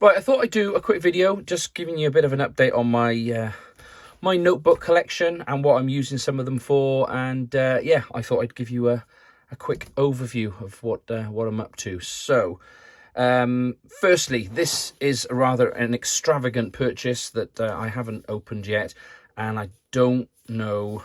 Right, I thought I'd do a quick video, just giving you a bit of an update on my my notebook collection and what I'm using some of them for. And yeah, I thought I'd give you a quick overview of what I'm up to. So, firstly, this is rather an extravagant purchase that I haven't opened yet, and I don't know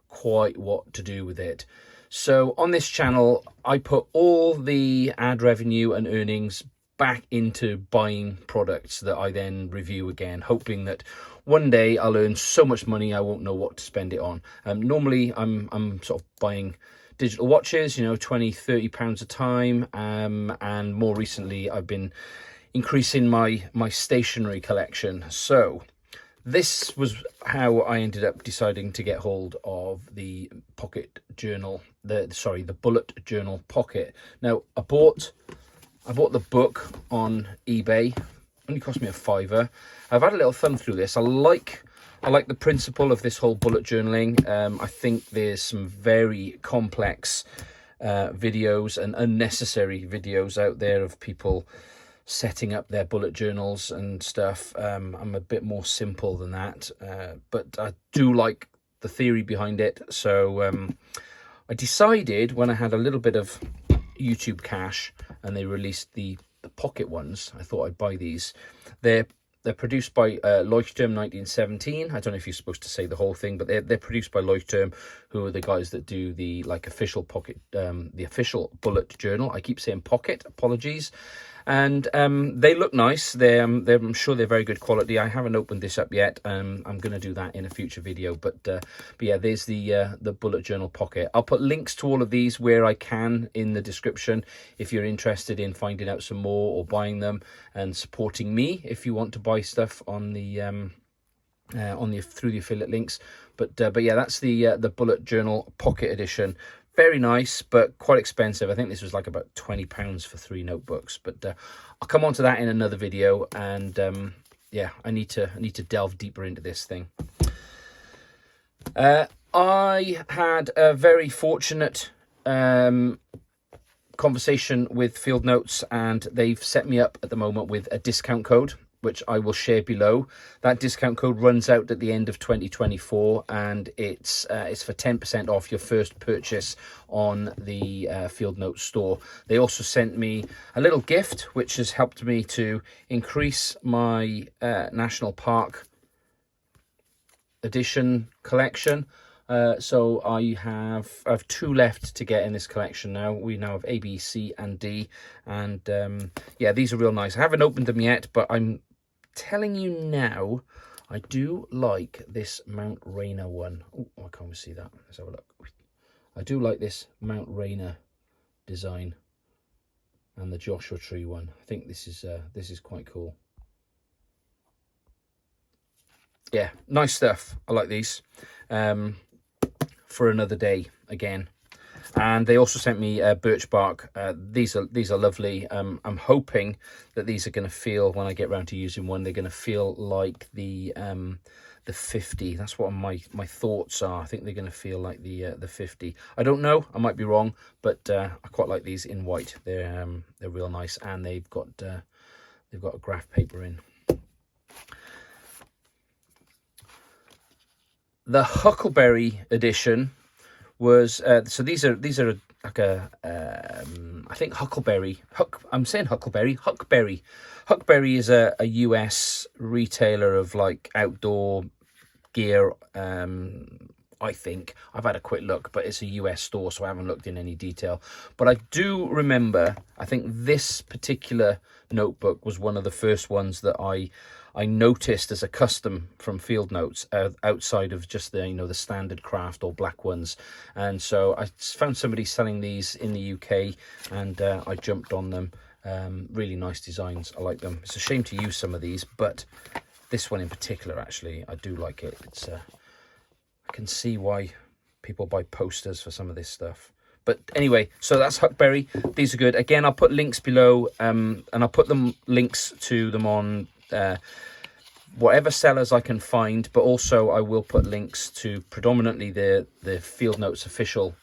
quite what to do with it. So on this channel, I put all the ad revenue and earnings back into buying products that I then review again, hoping that one day I'll earn so much money I won't know what to spend it on. Normally I'm sort of buying digital watches, you know, 20-30 pounds a time, and more recently I've been increasing my stationery collection. So this was how I ended up deciding to get hold of the pocket journal, the bullet journal pocket. Now I bought the book on eBay. Only cost me a £5. I've had a little thumb through this. I like the principle of this whole bullet journaling. I think there's some very complex videos and unnecessary videos out there of people setting up their bullet journals and stuff. I'm a bit more simple than that, but I do like the theory behind it. So I decided, when I had a little bit of YouTube cash and they released the pocket ones, I thought I'd buy these. They're produced by Leuchtturm 1917. I don't know if you're supposed to say the whole thing, but they're produced by Leuchtturm, who are the guys that do the official pocket, the official bullet journal. I keep saying pocket, apologies. And they look nice. I'm sure they're very good quality. I haven't opened this up yet. I'm going to do that in a future video. But yeah, there's the bullet journal pocket. I'll put links to all of these where I can in the description if you're interested in finding out some more or buying them and supporting me if you want to buy stuff on the through the affiliate links. But yeah, that's the bullet journal pocket edition. Very nice, but quite expensive. I think this was like about £20 for 3 notebooks. But I'll come on to that in another video. And yeah, I need to delve deeper into this thing. I had a very fortunate conversation with Field Notes, and they've set me up at the moment with a discount code, which I will share below. That discount code runs out at the end of 2024, and it's for 10% off your first purchase on the Field Notes store. They also sent me a little gift, which has helped me to increase my National Park edition collection. So I have 2 left to get in this collection now. We now have A, B, C, and D. And yeah, these are real nice. I haven't opened them yet, but I'm telling you now, I do like this Mount Rainier one. Oh, I can't even see that. Let's have a look. I do like this Mount Rainier design and the Joshua Tree one. I think this is quite cool. Yeah, nice stuff. I like these. For another day again. And they also sent me birch bark. These are lovely. I'm hoping that these are going to feel, when I get round to using one, they're going to feel like the 50. That's what my thoughts are. I think they're going to feel like the 50. I don't know. I might be wrong, but I quite like these in white. They're real nice, and they've got a graph paper in. The Huckleberry edition was so these are like a I think Huckleberry. I'm saying Huckleberry. Huckberry is a US retailer of like outdoor gear. I think I've had a quick look, but it's a US store, so I haven't looked in any detail. But I do remember, I think this particular notebook was one of the first ones that I noticed as a custom from Field Notes, outside of just the the standard craft or black ones. And so I found somebody selling these in the UK, and I jumped on them. Really nice designs. I like them. It's a shame to use some of these, but this one in particular, actually, I do like it. It's I can see why people buy posters for some of this stuff. But anyway, so that's Huckberry. These are good. Again, I'll put links below, and I'll put links to them on whatever sellers I can find, but also I will put links to predominantly the Field Notes official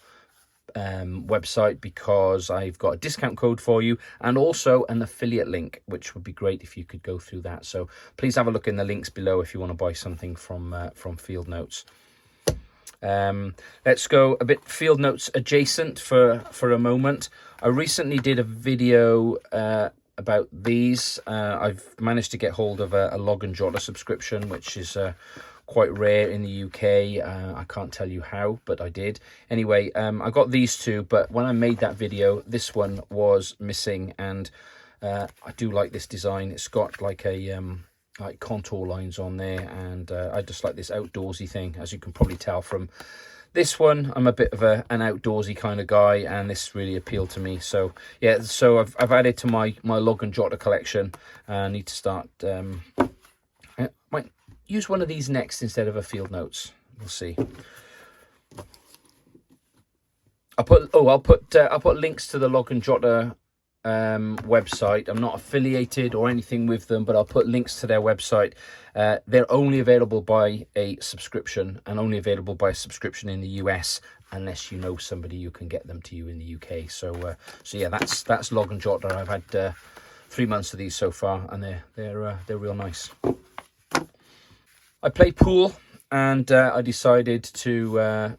website, because I've got a discount code for you and also an affiliate link, which would be great if you could go through that. So please have a look in the links below if you want to buy something from Field Notes. Let's go a bit Field Notes adjacent for a moment. I recently did a video about these. I've managed to get hold of a Log and Jotter subscription, which is quite rare in the UK. I can't tell you how, but I did. Anyway, I got these two, but when I made that video, this one was missing, and I do like this design. It's got like a like contour lines on there, and I just like this outdoorsy thing. As you can probably tell from this one, I'm a bit of an outdoorsy kind of guy, and this really appealed to me. So yeah, so I've added to my Log and Jotter collection. I need to start. I might use one of these next instead of a Field Notes. We'll see. I'll put links to the Log and Jotter website. I'm not affiliated or anything with them, but I'll put links to their website. They're only available by a subscription, and only available by a subscription in the US, unless you know somebody who can get them to you in the UK. So yeah, that's Log and Jotter. I've had 3 months of these so far, and they're real nice. I play pool, and I decided to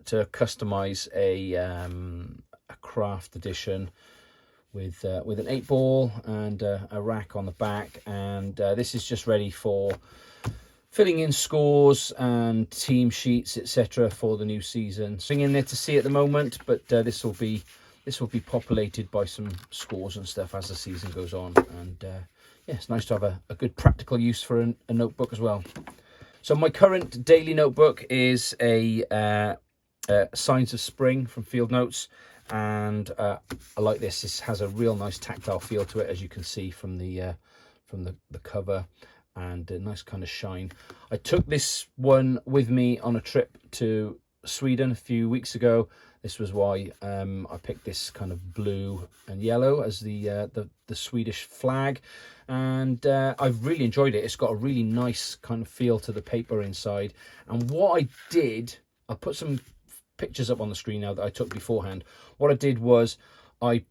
customize a craft edition with an 8-ball and a rack on the back, and this is just ready for filling in scores and team sheets, etc., for the new season. Nothing in there to see at the moment, but this will be populated by some scores and stuff as the season goes on. And yeah, it's nice to have a good practical use for a notebook as well. So my current daily notebook is a Signs of Spring from Field Notes, and I like this. This has a real nice tactile feel to it, as you can see from the cover, and a nice kind of shine. I took this one with me on a trip to Sweden a few weeks ago. This was why I picked this kind of blue and yellow as the Swedish flag, and I've really enjoyed it. It's got a really nice kind of feel to the paper inside. And what I did, I put some pictures up on the screen now that I took beforehand. What I did was I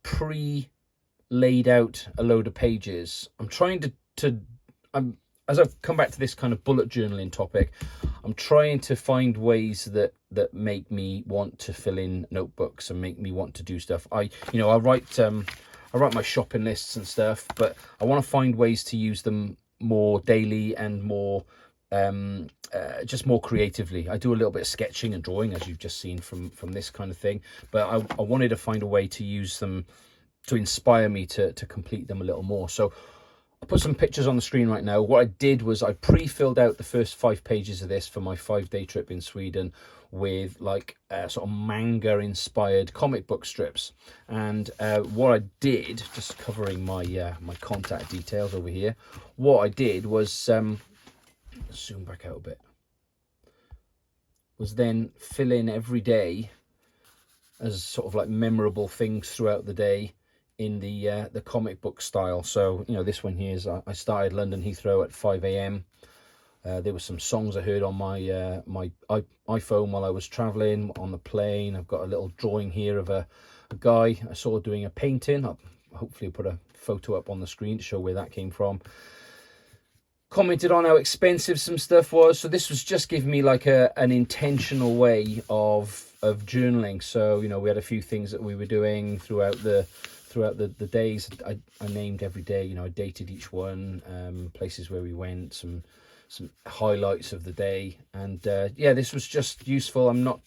laid out a load of pages. I'm trying as I've come back to this kind of bullet journaling topic, I'm trying to find ways that make me want to fill in notebooks and make me want to do stuff. I write my shopping lists and stuff, but I want to find ways to use them more daily and more just more creatively. I do a little bit of sketching and drawing, as you've just seen from this kind of thing, but I wanted to find a way to use them to inspire me to complete them a little more. So I put some pictures on the screen right now. What I did was I pre-filled out the first 5 pages of this for my 5-day trip in Sweden with like sort of manga inspired comic book strips. And what I did, just covering my my contact details over here, what I did was zoom back out a bit, was then fill in every day as sort of like memorable things throughout the day in the comic book style. So, you know, this one here is I started London Heathrow at 5 a.m. There were some songs I heard on my my iPhone while I was traveling on the plane. I've got a little drawing here of a guy I saw doing a painting. I'll hopefully put a photo up on the screen to show where that came from. Commented on how expensive some stuff was. So this was just giving me like an intentional way of journaling. So, you know, we had a few things that we were doing throughout the days. I named every day, you know, I dated each one, places where we went, some highlights of the day. And yeah, this was just useful. I'm not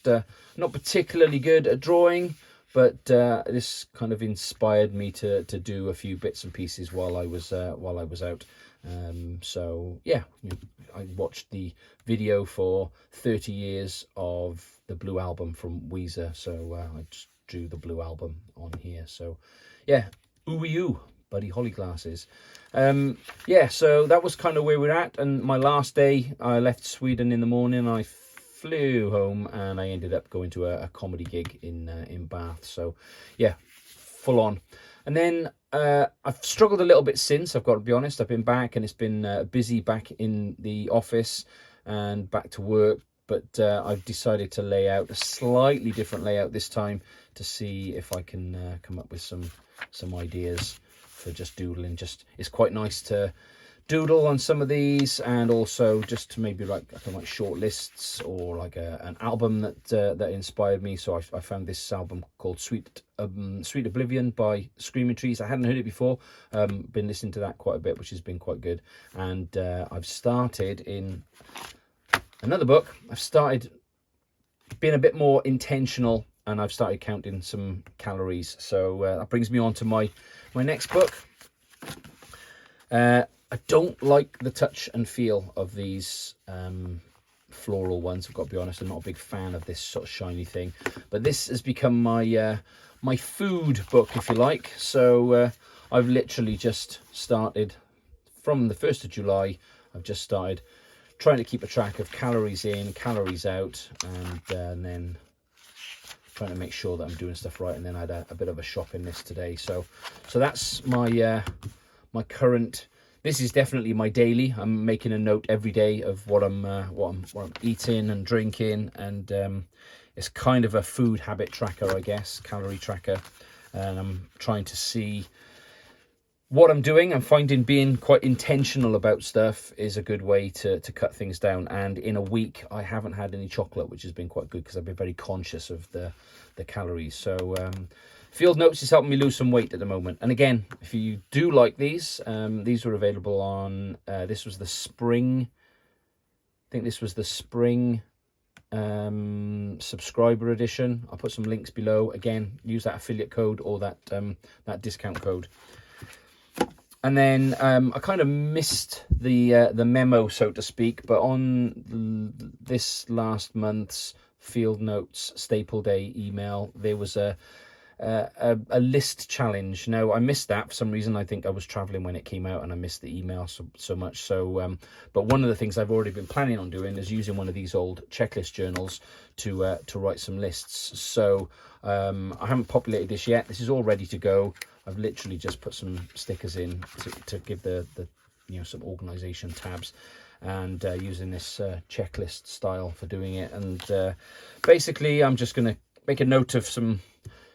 particularly good at drawing, but this kind of inspired me to do a few bits and pieces while I was out. So yeah, I watched the video for 30 years of the Blue Album from Weezer, so I just drew the Blue Album on here. So yeah, ooh Buddy Holly glasses. Yeah, so that was kind of where we're at. And my last day, I left Sweden in the morning. I flew home and I ended up going to a comedy gig in Bath. So yeah, full on. And then I've struggled a little bit since, I've got to be honest. I've been back and it's been busy back in the office and back to work, but I've decided to lay out a slightly different layout this time to see if I can come up with some ideas for just doodling. It's quite nice to doodle on some of these, and also just to maybe like short lists, or like an album that inspired me. So I found this album called Sweet Oblivion by Screaming Trees. I hadn't heard it before. Been listening to that quite a bit, which has been quite good. And I've started in another book. I've started being a bit more intentional, and I've started counting some calories. So that brings me on to my next book. I don't like the touch and feel of these floral ones. I've got to be honest, I'm not a big fan of this sort of shiny thing. But this has become my my food book, if you like. So I've literally just started from the 1st of July. I've just started trying to keep a track of calories in, calories out, and then trying to make sure that I'm doing stuff right. And then I had a bit of a shopping list today. So that's my my current. This is definitely my daily. I'm making a note every day of what I'm eating and drinking, and it's kind of a food habit tracker, I guess, calorie tracker. And I'm trying to see what I'm doing. I'm finding being quite intentional about stuff is a good way to cut things down. And in a week, I haven't had any chocolate, which has been quite good because I've been very conscious of the calories. So Field Notes is helping me lose some weight at the moment. And again, if you do like these were available on, this was the spring, I think this was the spring subscriber edition. I'll put some links below. Again, use that affiliate code or that discount code. And then I kind of missed the memo, so to speak, but on this last month's Field Notes Staple Day email, there was a list challenge. Now, I missed that for some reason. I think I was traveling when it came out, and I missed the email so much. So, but one of the things I've already been planning on doing is using one of these old checklist journals to write some lists. So I haven't populated this yet. This is all ready to go. I've literally just put some stickers in to give the some organization tabs, and using this checklist style for doing it. And basically, I'm just going to make a note of some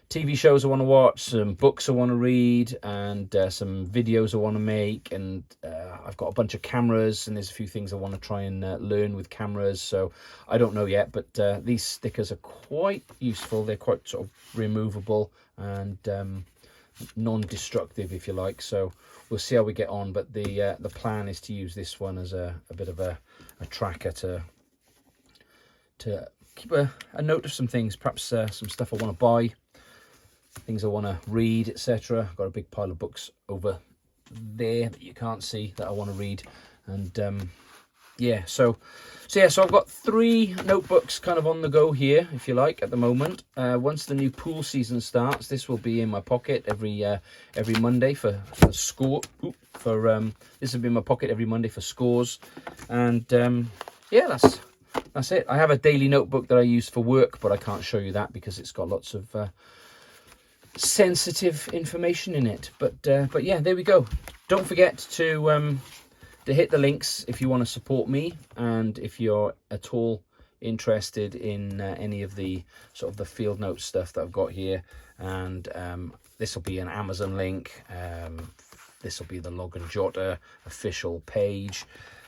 TV shows I want to watch, some books I want to read, and some videos I want to make. And I've got a bunch of cameras, and there's a few things I want to try and learn with cameras. So I don't know yet, but these stickers are quite useful. They're quite sort of removable and non-destructive, if you like. So we'll see how we get on. But the plan is to use this one as a bit of a tracker to keep a note of some things, perhaps some stuff I want to buy, things I want to read, etc. I've got a big pile of books over there that you can't see that I want to read. And yeah, so I've got 3 notebooks kind of on the go here, if you like, at the moment. Once the new pool season starts, this will be in my pocket every Monday for score. This will be in my pocket every Monday for scores. And yeah, that's it. I have a daily notebook that I use for work, but I can't show you that because it's got lots of sensitive information in it. But yeah, there we go. Don't forget to hit the links if you want to support me, and if you're at all interested in any of the sort of the Field Notes stuff that I've got here. And this will be an Amazon link. This will be the Log and Jotter official page.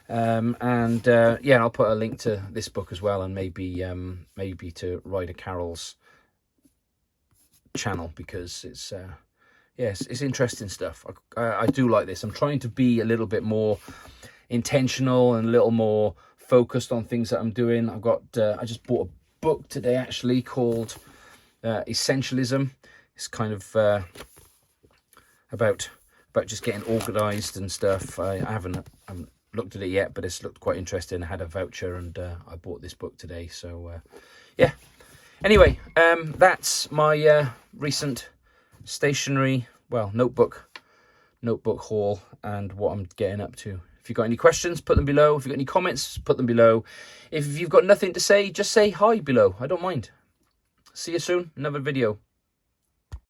Yeah, I'll put a link to this book as well, and maybe to Ryder Carroll's channel, because it's yes, it's interesting stuff. I do like this. I'm trying to be a little bit more intentional and a little more focused on things that I'm doing. I just bought a book today actually called Essentialism. It's kind of about just getting organized and stuff. I haven't looked at it yet, but it's looked quite interesting. I had a voucher, and I bought this book today. So yeah. Anyway, that's my recent stationery, notebook haul, and what I'm getting up to. If you've got any questions, put them below. If you've got any comments, put them below. If you've got nothing to say, just say hi below. I don't mind. See you soon. Another video.